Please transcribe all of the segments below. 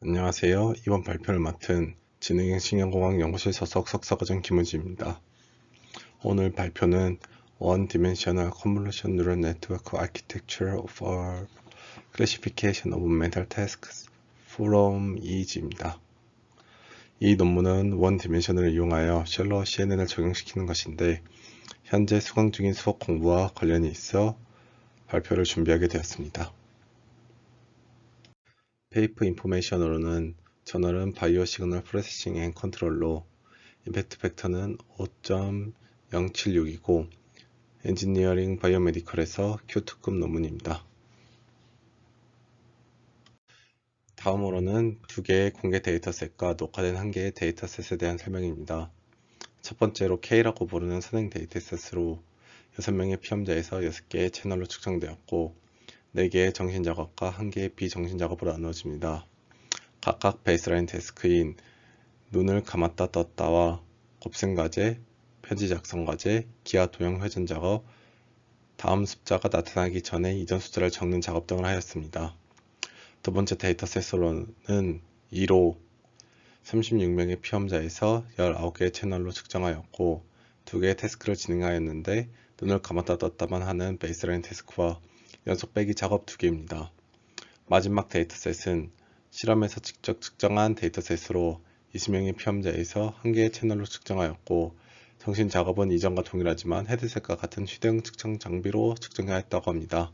안녕하세요. 이번 발표를 맡은 지능인식인공학 연구실 소속 석사과정 김우지입니다. 오늘 발표는 One Dimensional Convolution Neural Network Architecture for Classification of Mental Tasks from EEG입니다. 이 논문은 원 디멘션을 이용하여 셜로우 CNN을 적용시키는 것인데 현재 수강 중인 수업 공부와 관련이 있어 발표를 준비하게 되었습니다. 페이퍼 인포메이션으로는 저널은 바이오 시그널 프로세싱 앤 컨트롤로 임팩트 팩터는 5.076이고 엔지니어링 바이오메디컬에서 Q2급 논문입니다. 다음으로는 두 개의 공개 데이터셋과 녹화된 한 개의 데이터셋에 대한 설명입니다. 첫 번째로 K라고 부르는 선행 데이터셋으로 6명의 피험자에서 6개의 채널로 측정되었고 4개의 정신작업과 1개의 비정신작업으로 나누어집니다. 각각 베이스라인 태스크인 눈을 감았다 떴다와 곱셈과제, 편지 작성과제, 기하 도형 회전 작업, 다음 숫자가 나타나기 전에 이전 숫자를 적는 작업 등을 하였습니다. 두 번째 데이터셋으로는 2로 36명의 피험자에서 19개의 채널로 측정하였고 2개의 태스크를 진행하였는데 눈을 감았다 떴다만 하는 베이스라인 태스크와 연속 빼기 작업 2개입니다. 마지막 데이터셋은 실험에서 직접 측정한 데이터셋으로 20명의 피험자에서 1개의 채널로 측정하였고 정신 작업은 이전과 동일하지만 헤드셋과 같은 휴대용 측정 장비로 측정하였다고 합니다.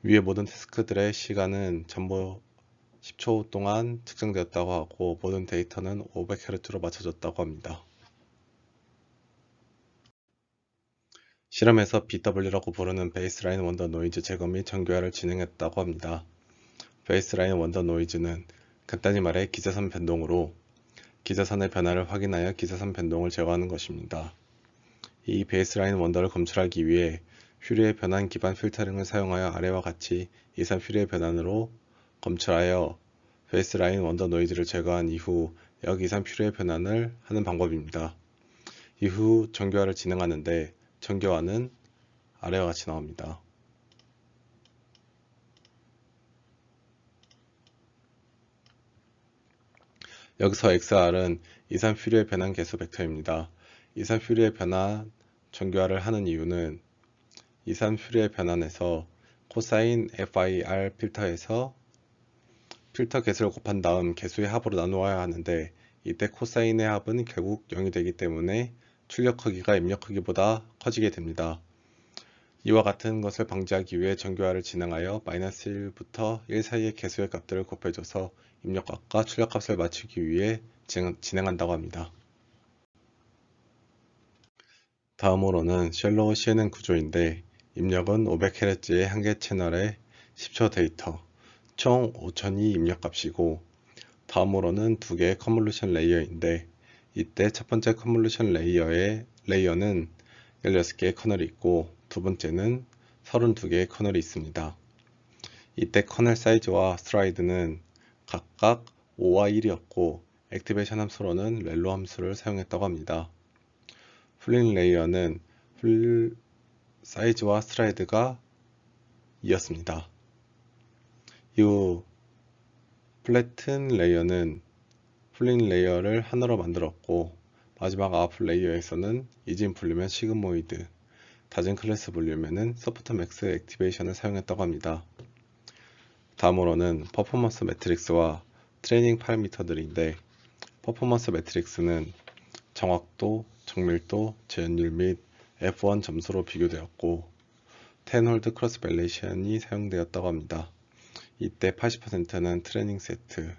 위의 모든 태스크들의 시간은 전부 10초 동안 측정되었다고 하고 모든 데이터는 500Hz로 맞춰졌다고 합니다. 실험에서 BW라고 부르는 베이스라인 원더 노이즈 제거 및 정교화를 진행했다고 합니다. 베이스라인 원더 노이즈는 간단히 말해 기자선 변동으로 기자선의 변화를 확인하여 기자선 변동을 제거하는 것입니다. 이 베이스라인 원더를 검출하기 위해 퓨리의 변환 기반 필터링을 사용하여 아래와 같이 이산 퓨리의 변환으로 검출하여 베이스라인 원더 노이즈를 제거한 이후 역이산 퓨리의 변환을 하는 방법입니다. 이후 정교화를 진행하는데 정교화는 아래와 같이 나옵니다. 여기서 XR은 이산 퓨리의 변환 개수 벡터입니다. 이산 퓨리의 변환 정교화를 하는 이유는 이산 퓨리의 변환에서 코사인 FIR 필터에서 필터 개수를 곱한 다음 개수의 합으로 나누어야 하는데 이때 코사인의 합은 결국 0이 되기 때문에 출력 크기가 입력 크기보다 커지게 됩니다. 이와 같은 것을 방지하기 위해 정교화를 진행하여 -1부터 1 사이의 개수의 값들을 곱해줘서 입력값과 출력값을 맞추기 위해 진행한다고 합니다. 다음으로는 셜로우 CNN 구조인데 입력은 500Hz의 한 개 채널에 10초 데이터, 총 5002 입력값이고 다음으로는 두 개의 컨볼루션 레이어인데 이때 첫 번째 컨볼루션 레이어는 16개의 커널이 있고 두 번째는 32개의 커널이 있습니다. 이때 커널 사이즈와 스트라이드는 각각 5와 1이었고 액티베이션 함수로는 렐로 함수를 사용했다고 합니다. 플린 레이어는 사이즈와 스트라이드가 2였습니다. 이후 플래튼 레이어는 플린 레이어를 하나로 만들었고 마지막 아웃 레이어에서는 이진 분류면 시그모이드, 낮은 클래스 분류면은 소프트 맥스 액티베이션을 사용했다고 합니다. 다음으로는 퍼포먼스 매트릭스와 트레이닝 파라미터들인데 퍼포먼스 매트릭스는 정확도, 정밀도, 재현율 및 F1 점수로 비교되었고 10홀드 크로스 밸레이션이 사용되었다고 합니다. 이때 80%는 트레이닝 세트,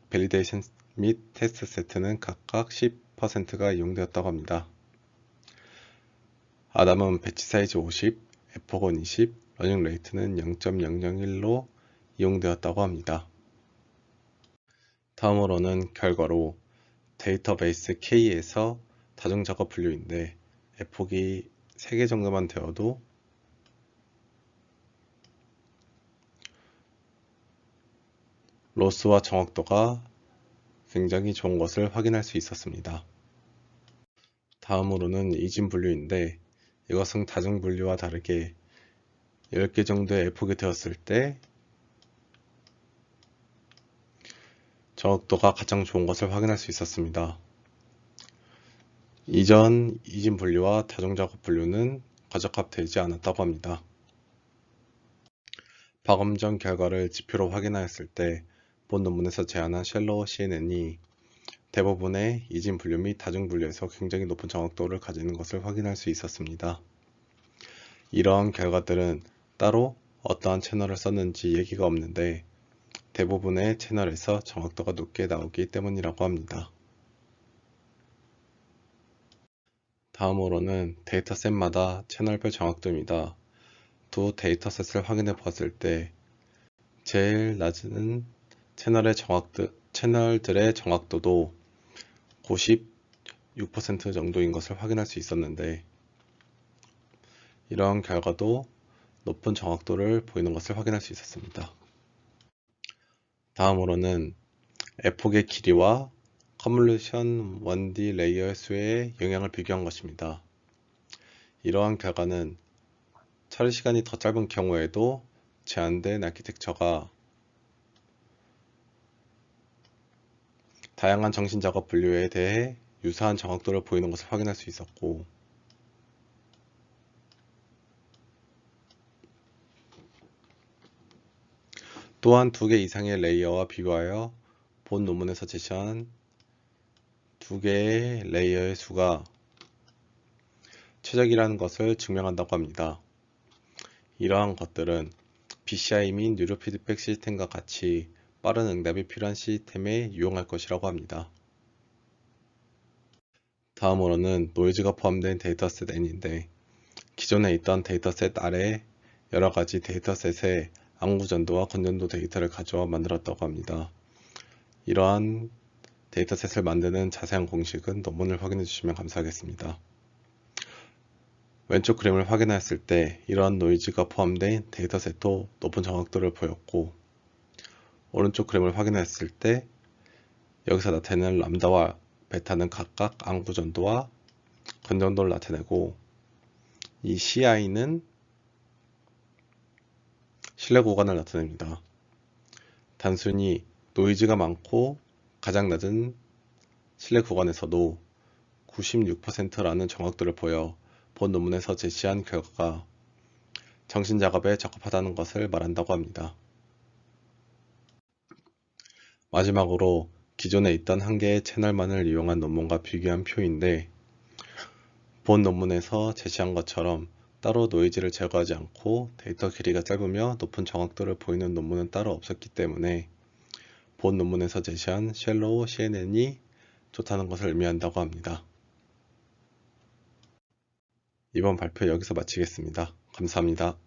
밸리데이션 및 테스트 세트는 각각 10%가 이용되었다고 합니다. 아담은 배치 사이즈 50, 에포건 20, 러닝 레이트는 0.001로 이용되었다고 합니다. 다음으로는 결과로 데이터베이스 K에서 다중작업 분류인데 에폭이 3개 정도만 되어도 로스와 정확도가 굉장히 좋은 것을 확인할 수 있었습니다. 다음으로는 이진 분류인데 이것은 다중 분류와 다르게 10개 정도의 에폭이 되었을 때 정확도가 가장 좋은 것을 확인할 수 있었습니다. 이전 이진 분류와 다중 작업 분류는 과적합되지 않았다고 합니다. 박음전 결과를 지표로 확인하였을 때 본 논문에서 제안한 셜로우 CNN이 대부분의 이진 분류 및 다중 분류에서 굉장히 높은 정확도를 가지는 것을 확인할 수 있었습니다. 이러한 결과들은 따로 어떠한 채널을 썼는지 얘기가 없는데 대부분의 채널에서 정확도가 높게 나오기 때문이라고 합니다. 다음으로는 데이터셋마다 채널별 정확도입니다. 두 데이터셋을 확인해 보았을 때 제일 낮은 채널들의 정확도도 96% 정도인 것을 확인할 수 있었는데 이러한 결과도 높은 정확도를 보이는 것을 확인할 수 있었습니다. 다음으로는 에폭의 길이와 컨볼루션 1D 레이어의 수의 영향을 비교한 것입니다. 이러한 결과는 처리 시간이 더 짧은 경우에도 제한된 아키텍처가 다양한 정신작업 분류에 대해 유사한 정확도를 보이는 것을 확인할 수 있었고 또한 2개 이상의 레이어와 비교하여 본 논문에서 제시한 2개의 레이어의 수가 최적이라는 것을 증명한다고 합니다. 이러한 것들은 BCI 및 뉴로 피드백 시스템과 같이 빠른 응답이 필요한 시스템에 유용할 것이라고 합니다. 다음으로는 노이즈가 포함된 데이터셋 N인데 기존에 있던 데이터셋 R에 여러가지 데이터셋의 암구전도와 건전도 데이터를 가져와 만들었다고 합니다. 이러한 데이터셋을 만드는 자세한 공식은 논문을 확인해 주시면 감사하겠습니다. 왼쪽 그림을 확인하였을 때 이러한 노이즈가 포함된 데이터셋도 높은 정확도를 보였고 오른쪽 그림을 확인하였을 때 여기서 나타내는 람다와 베타는 각각 암구전도와 건전도를 나타내고 이 CI는 신뢰 구간을 나타냅니다. 단순히 노이즈가 많고 가장 낮은 신뢰 구간에서도 96%라는 정확도를 보여 본 논문에서 제시한 결과가 정신작업에 적합하다는 것을 말한다고 합니다. 마지막으로 기존에 있던 한 개의 채널만을 이용한 논문과 비교한 표인데 본 논문에서 제시한 것처럼 따로 노이즈를 제거하지 않고 데이터 길이가 짧으며 높은 정확도를 보이는 논문은 따로 없었기 때문에 본 논문에서 제시한 셜로우 CNN이 좋다는 것을 의미한다고 합니다. 이번 발표 여기서 마치겠습니다. 감사합니다.